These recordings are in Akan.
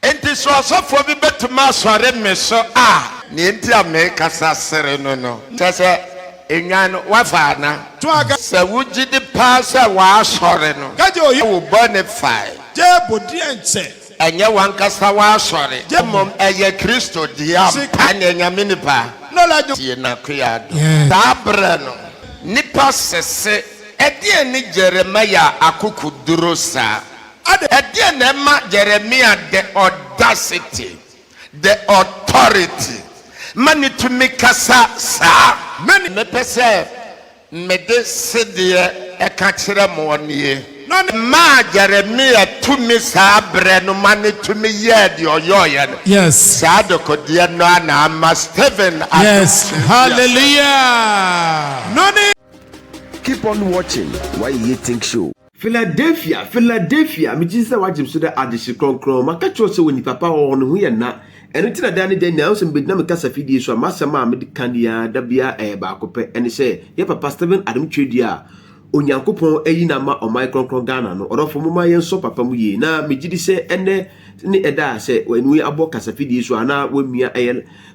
enti so asofo bi betuma sore me so ne enti America sasere no tese enwan wafa na se wuji di pasa wa sore no wo bonify je bodi enche enye wankasa wa sore mom eye Kristo dia anya nyame nipa no la tie na Kyie-duah tabre no nipa sese ede ni Jeremiah akukuduro sa ede na ma Jeremiah the audacity the authority mani to make kasa sa mani me pese me de sedie e ka kire mo nie ma Jeremiah to me sa bre no mani to me ye de oyoye yes sa de ko de no na ma Stephen yes hallelujah noni. Keep on watching Why You Think Show. Philadelphia, me just say wajim so that adishi kronkron maka cho se woni papa ho no hu na eno tina da ne dan na so be na me kasa fidie so amasama me de kan ya da bia ba akopɛ ene se ye papa Stephen Adom Kyie-duah onyankopɔn ayi na ma o micronkron Ghana no orofo mama yen so papa mu ye na me gidi se ene ni eda se wenu abo kasa fidie so ana wemia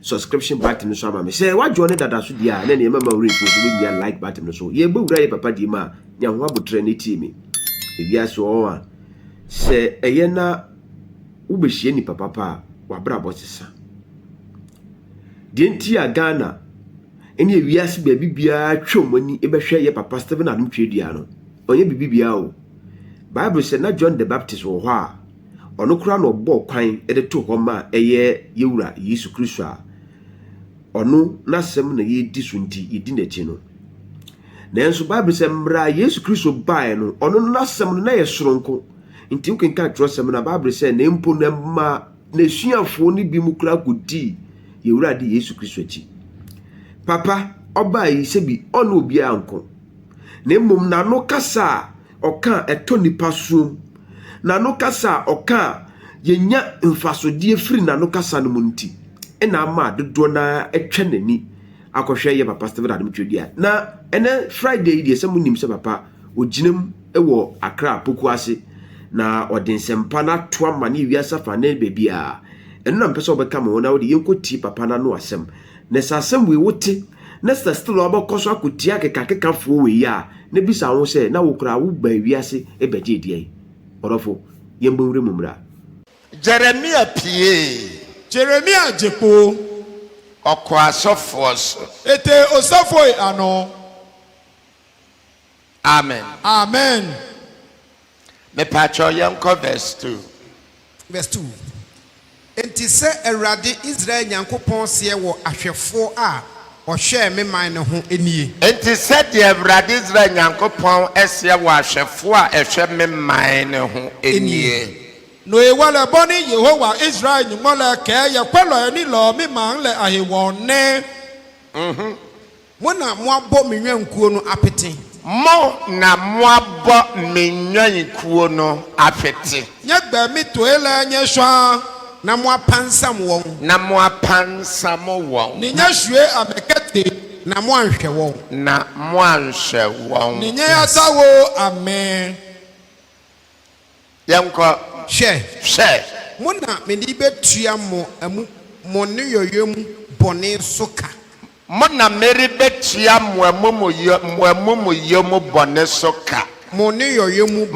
subscription button so ama me se wajo ne dada so dia na ne mama wure so wemia like button so ye bewura ye papa di ma nya ho abotre ne ti mi ebia so a se eyena ubehie ni papa wabra bosesa denti a Ghana eni ewiase ba bibia twomani ebehwe ye papa Stephen Adom Kyie-duah no onye bibia o Bible say na John the Baptist wo ho a ono kura no bo kwan ede to ho ma eye yewura Yesu Kristo a ono nasem na ye di so nti yedi n'echi no nanso Bible say mra Yesu Kristo bae no ono nasem no na ye soronko nti ukenka trosem na Bible say na mpo na ma na suafo ni bi mu kura kodi yewura di Yesu Kristo echi papa oba yi sebi ono obi anko na mmom na no kasa oka eto nipa suom na no kasa oka yenya mfasodie firi na no kasa no munti ena ma dodo na etwe nani akohwe ye papa Stephen Adom Kyie-duah na ene Friday die semunim se papa oginem ewo Accra poku ase na odinsempa na to ama ne wiasa fa na bebia eno na mpese obeka mo na wode yenkoti papa na no asem na sasem we wote na still obakoso akotia kekakeka fo we ya na bisa ho se na wokura wo ba wiase ebeje die orofo yembonwure mumra Jeremiah pie Jeremiah jepo okwa sofos ete osofo ano amen amen me pacho yanko verse 2 enti se Awurade Israel Nyankopɔn se wo ahwefo a ohwe me man ne ho enie enti se de Awurade Israel Nyankopɔn ese wo ahwefo a ehwe me man ne ho enie no e wala boni Yehowa Israel nyumola ke ye kwelo ni lo me man le ahewone mona mo abɔ me nwankuo no apete mo na mo abo menyankuo no apete nya gba mi to ele nya hwa na mo apansam won na mo apansam won ni nya hwe amekete na mo anhwɛ won na mo anhwɛ won ni nya atawo amen yanko hwɛ mona me di betua mo amu mo ne yoyom bɔne so ka mona meri betua mo amumu bɔne so ka mo ne yoyom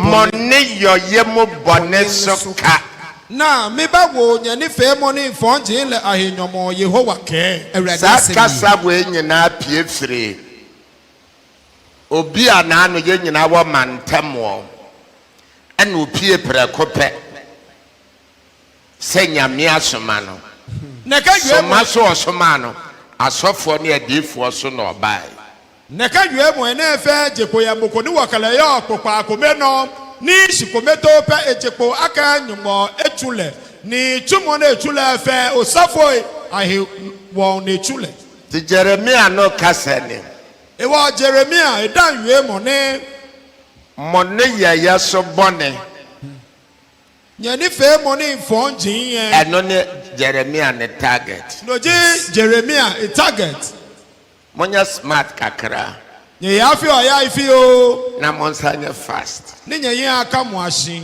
bɔne so ka na me ba wo nyane fe mo ne fonje le ahenyomo Yehowa ke Awurade kasa wo nyina pie fire obi anano ye nyina wo mantemo ena opie prekope se nyame asoma no na ka yue mo so osoma no asofo ne adifo so no obai na ka yue mo ene fe jepo ya moko ni wakala ya okpokpa akome no ni shikometo pe ejepo aka nyumo etule ni tumo na etule fe osafo ahi won na etule ti Jeremiah no kasane e wa Jeremiah e dan yue mo ne ya so bone nyani fe mo ni fonjin yen eno ne Jeremiah ne target no je Jeremiah a target monya smart kakra ye ya fi o ya ifi o na monsanya fast ni nye aka mo ahyin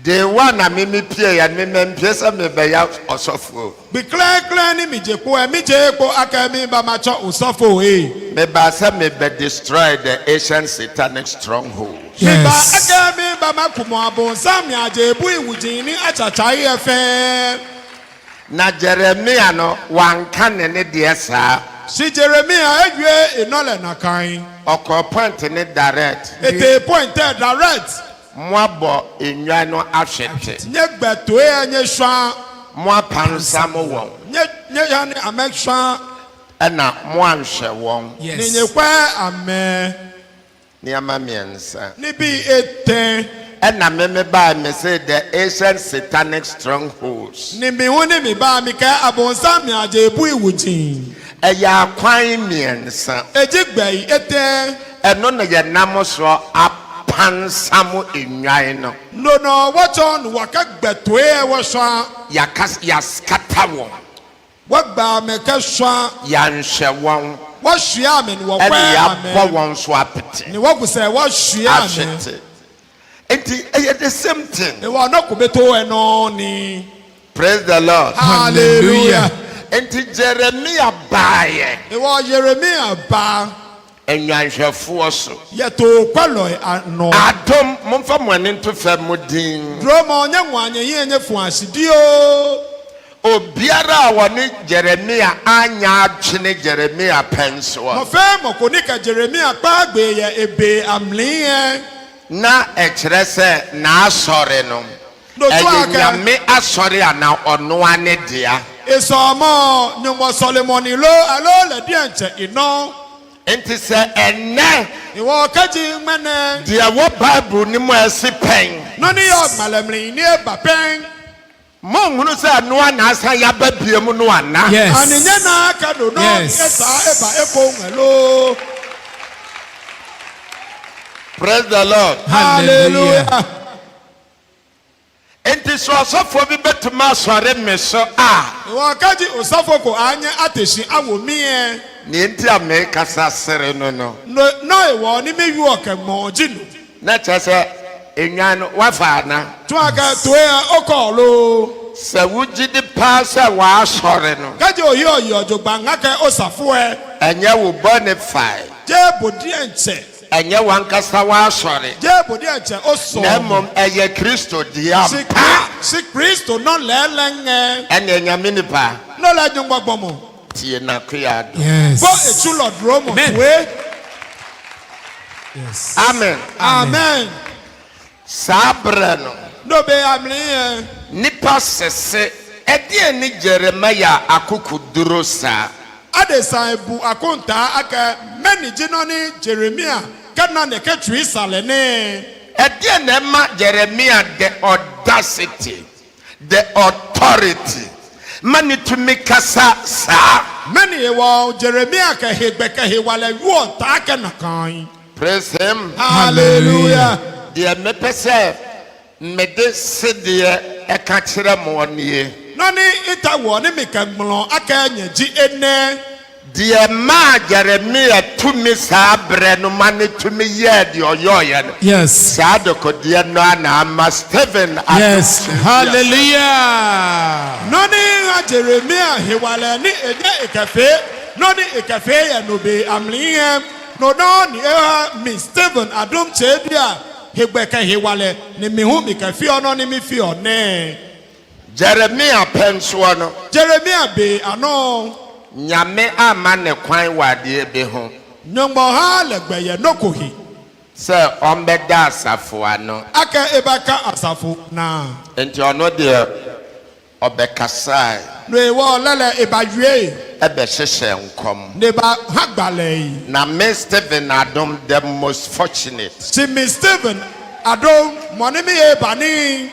The one I mimi pie and mimi pesa me beya osofo. Be clear ni mi jepo e mi jepo aka mi ba ma cho osofo e. Me ba se me be destroy the ancient satanic stronghold. Me ba aka mi ba ma kumo abonsam ya jebu iwujini achachai efe. Na Jeremiah no wanka ne de saa. Si Jeremiah edwe enole na kan. Oko point ne direct. Ete point direct. Mwabo enwa no ahwete. Nye gbeto e anye swa. Mwa pansam won. Nye ya ne amekswa. Ena mwa nhwe won. Ni nye kwa ame. Ni amamiensa. Ni bi eten. Ena meme ba me say the ancient satanic strongholds. Ni mi woni mi ba mi ka abonsam ya jebu iwujin. Eya kwan miensa. Ejigbei eten. Eno na ye namoso pansam enwan no. No wacho waka gbeto e wo swa. Yaskata won. Wagba me ka swa. Yanhwe won. Wo hwea me no wo Ene kwa ya ame. bo won so apete. Ni wo ku say wo hwea me. Enti the same thing. E wo no ko beto e no ni. Praise the Lord. Hallelujah. Enti Jeremiah baye. E wo Jeremiah ba. Enyanhwefo so. Ye to kwalo no. Adom momfa moane nto fa modin. Roma onye nwanye ye enye fu asidio. Obiara woni Jeremiah anya adwene Jeremiah penso. Mo fe mo ko ni ka Jeremiah pa gbe ye ebe amliye. Na ekere se na asore no. No to aka. Enyame asore ana ono ane dia. Esomo nyumo Solomon lo alo le die nche ino. Enti se enne Iwo kaji mene. dia wo Bible ni mo esi pen. No ni yo malemri ni e ba pen. Mo hunu se no ana asa ya ba biem no ana. Yes. Aninya na aka do no esa eba eko ngelo. Praise the Lord. Hallelujah. Enti so asofo bi betuma asore me so Iwo kaji osafo ko anye ateshi awo miye. ni enti amekasa sere no. No iwo ni me yu okemo jinu. Na chese enwan wafa na. To aka to e okolo. Se wugidi pa se wa asore no. Kaji oyi ojogba ngaka osafo e. Enye wo bonify. Je bodi enche. Enye wankasa wa asore. Je bodi enche oso. Na mom eye Kristo dia pa. Si Kristo no lelenge. Ene nyame ni pa. No la nyungba mo. Tie na Kyie-duah. Yes. Go echulo dromo. We. Yes. Amen. Amen. Sabre no. No be amliye. Nipa sese edi ni Jeremiah akukuduro sa. Adesa bu akonta aka manage no ni Jeremiah kana ne ketwi salene. Edi na ma Jeremiah the audacity, the authority. Mani to make kasa sa. Many wa Jeremiah ka hebeka he wala yu ta kana kan. Praise him. Hallelujah. The mepese mede sedie eka kire mo nie. No ni ita wo ni mekamlo aka nyaji ene. The ma Jeremiah to me sabre no mani to me ye the oyoye. Yes. Sado ko dia no na ma Stephen. Yes. Hallelujah. No ni Jeremiah he wala ni eje ekafe. No ni ekafe ya no be amliye. No ni mi Stephen Adom Kyie-duah. Hebeka he wale ni mi hu mi kafi ono ni mi fi one. Jeremiah penso no. Jeremiah be ano. Nyame ama ne kwan wade be ho. Nyombo ha legbeye nokohi. Se ombeda asafo ano. Aka ebaka asafo na. Enti ono de obekasai. No ewo lele ebawie. Ebe hyehyɛ nkom. Neba hagbale. Na me Stephen Adom the most fortunate. Si mi Stephen Adom monimi ebani.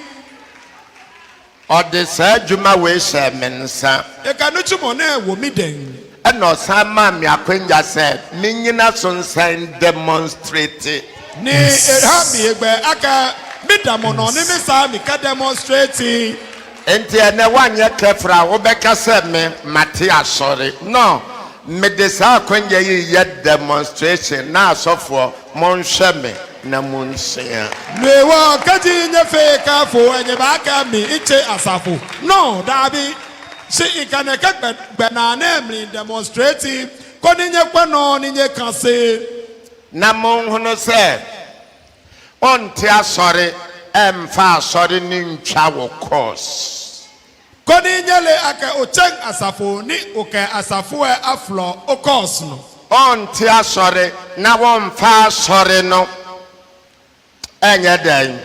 Ode sa adwuma we hyɛ me nsa. E ka no tumo na wo mi den. Ɛna ɔsan ma me akwanya sɛ menyina so nsan demonstrate. Ni ha mi egbe aka mi damo no ni mi sa mi ka demonstrate. Enti ene wanye kefra wo beka sɛ me mate asɔre. No, me de sa akwanya yi ye demonstration na asɔfo monhwɛ me. namunsia. Mewa kaji nyefe kafo enye baka mi iche asafo. No, dabi. Si ikane kak benane mli demonstrative. Koni nye kwano ni nye kanse. Namun hono se. Onti asori emfa asori nincha wo course. Koni nyele ake ocheng asafo ni oke asafo e aflo o course no. Onti asori na wonfa asori no. Enye den.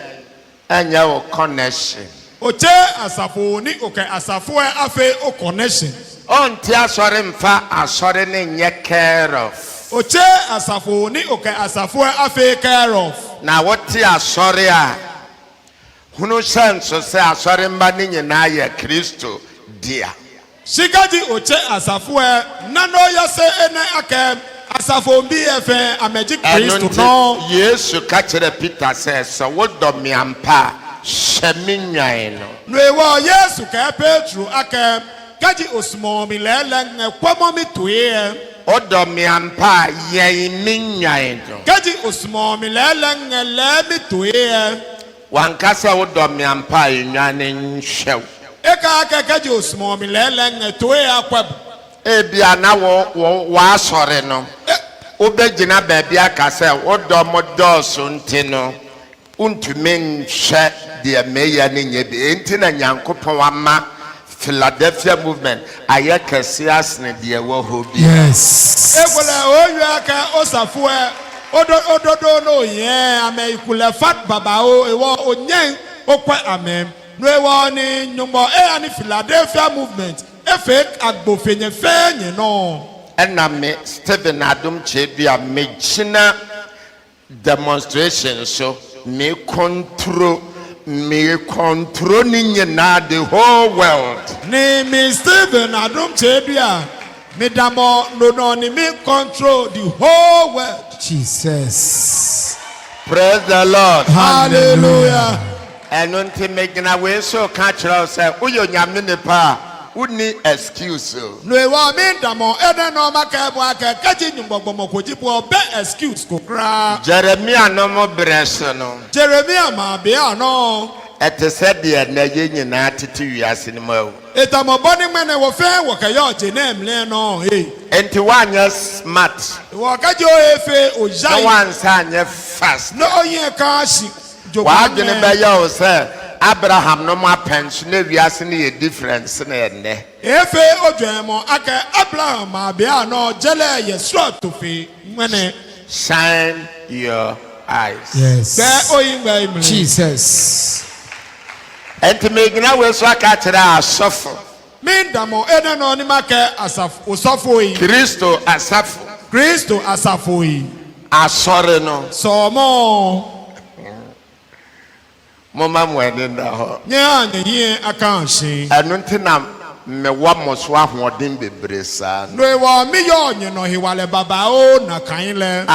Enye o connection. Oche asafo ni oke asafo e afe o connection. Onti asori mfa asori ni nye care of. Oche asafo ni oke asafo e afe care of. Na woti asori a hunu senso se asori mba ni nyina ye Kristo dia. Shikaji oche asafo e nano yase ene ake asafo mbi efe ameji Kristo no. Yesu ka kire Peter se so wodo mi ampa sheminyan no. Nwewa Yesu ka Petro ake kaji osmo mi lele kwamo mi tuye. Odo mi ampa ye minyan no. Kaji osmo mi lele mi tuye. Wankasa wodo mi ampa nwane nhyew. Eka ake kaji osmo mi lele tuye akwab. Ebia na wo asore no. Obegina baabi aka se wodo modoso ntino. Untumi nhye de meya ne nyebe enti na Nyankopon ama Philadelphia movement ayekese asne de wo hobi. Yes. Ekwela oyu aka osafo e ododo no ye ameikule fat baba o ewo onyen okwa amen. No ewo ni nyumbo e ani Philadelphia movement efe agbofenye fenye no. Ena me Stephen Adom chebia me china demonstration so me control ni nyina the whole world. Ni me Stephen Adom chebia me damo no ni me control the whole world. Jesus. Praise the Lord. Hallelujah. And until making a way so catch us uyo nyame ne pa uni excuse. No ewa me damo ede no maka bo aka kaji nyumbogbo mokojipo be excuse kokra. Jeremiah no mo breso no. Jeremiah ma be ano. Ete said the na ye nyina tete wiase ne ma. Etamo boni mene wo fe wo kayo je na emle no hey. Enti wanya smart. Wo kaji o efe o jai. No one sanye fast. No oyin ka shi. Wa gene be ya o say Abraham no ma pension na wiase ne ye difference na enne. Efe odwemo aka Abraham ma be ano jele ye sort to fe mene. Shine your eyes. Yes. Be oyin gba imle. Jesus. Enti megina we so aka kire asofo. Me damo ede no ni make asafo osofo yi. Kristo asafo. Kristo asafo yi. Asore no. Somo. Mama mwene na ho. Nya anyi aka hye. Enu ntina me wa moso ahoden bebre sa. No e wa me yo onye no hiwale baba o na kan le.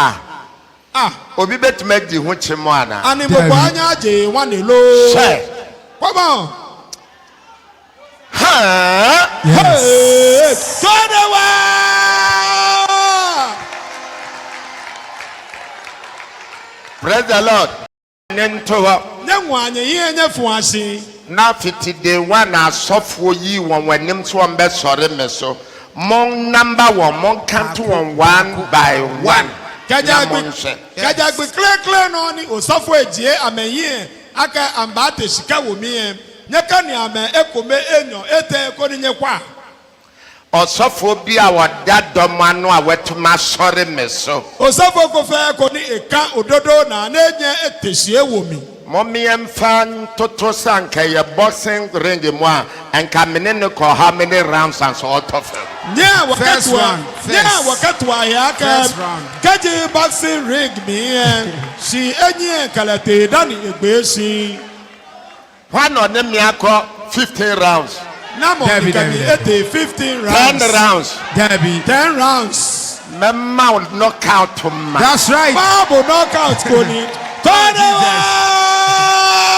Obi betuma di ho chemo ana. Ani mo kwa anya aje wane lo. Say. Come on. Ha? Yes. Kyie-duah. Praise the Lord. Nentowa. Nyanwanye ye nyefu ase. Na fiti de one asofo yi won wanim so on be sore me so. Mon number one, mon count one by one. Kajagbe clear no ni osofo ejie amenye aka ambate shika wo mi nyeka ni ame ekome enyo ete ko ni nyekwa. Osofo bi a wada doma no a wetuma sore me so. Osofo ko fe ko ni eka ododo na enye etehie wo mi. Mommy fan toto sanka ye boxing ring mo a enka mene ne ko how many rounds and so out of them. Yeah, wakati wa yaka. Kaji boxing ring mi she enye kalate dani egbeshi. One on them yako 15 rounds. Namo ete 15 rounds. 10 rounds. Debbie 10 rounds. Memma will knock out to man. That's right. Babu knockout Koni.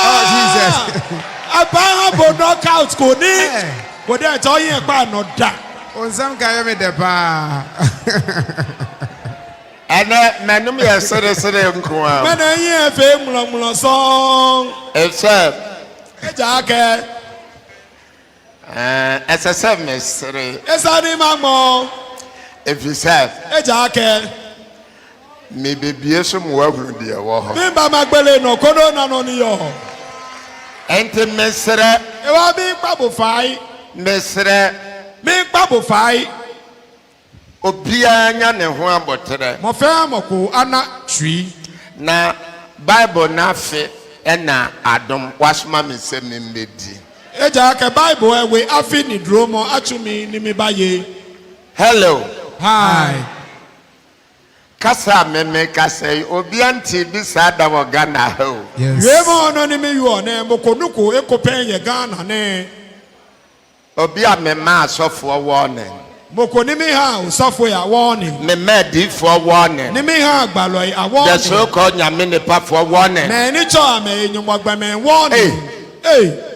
Oh Jesus. Babu knockout Koni. But then tell you about no da. On some guy me the bar. And Manum, yes, When I hear fame, Mulan song. it's A jacket. as a semester. Yes, I need my mom. If you said, A jacket. maybe be some work with the war. Remember my belly, no corona on your. Enter Messer, It will be bubble fight. Messer, Make bubble fight. Obianya ne ho abotre. Mo fẹ́ mọ̀kò ana tree. Na Bible na fe na Adom wasoma me se me mbedi. Eja ke Bible ewe afi ni duro mo atumi ni mi baye. Hello. Hi. Kasa me kasa obi anti bi sada wo Ghana ho. Yes. Ye mo no ni mi yo na moko nuko ekopen ye Ghana ne. Obi a me ma asofo warning. Moko ni mi ha usafo ya warning. Me medi for warning. Ni mi ha agbalo ya warning. The so called nyame ne pa for warning. Me ni cho me enyumagba me warning. Hey.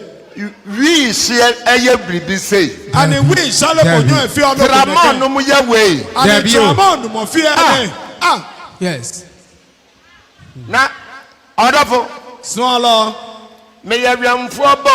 We see eye bribi say. And we shall konyo efi ono. Tramon no mu ye we. And tramon no mo fi e. Ah. Yes. Na odofo Swallow. me ye wiamfo bo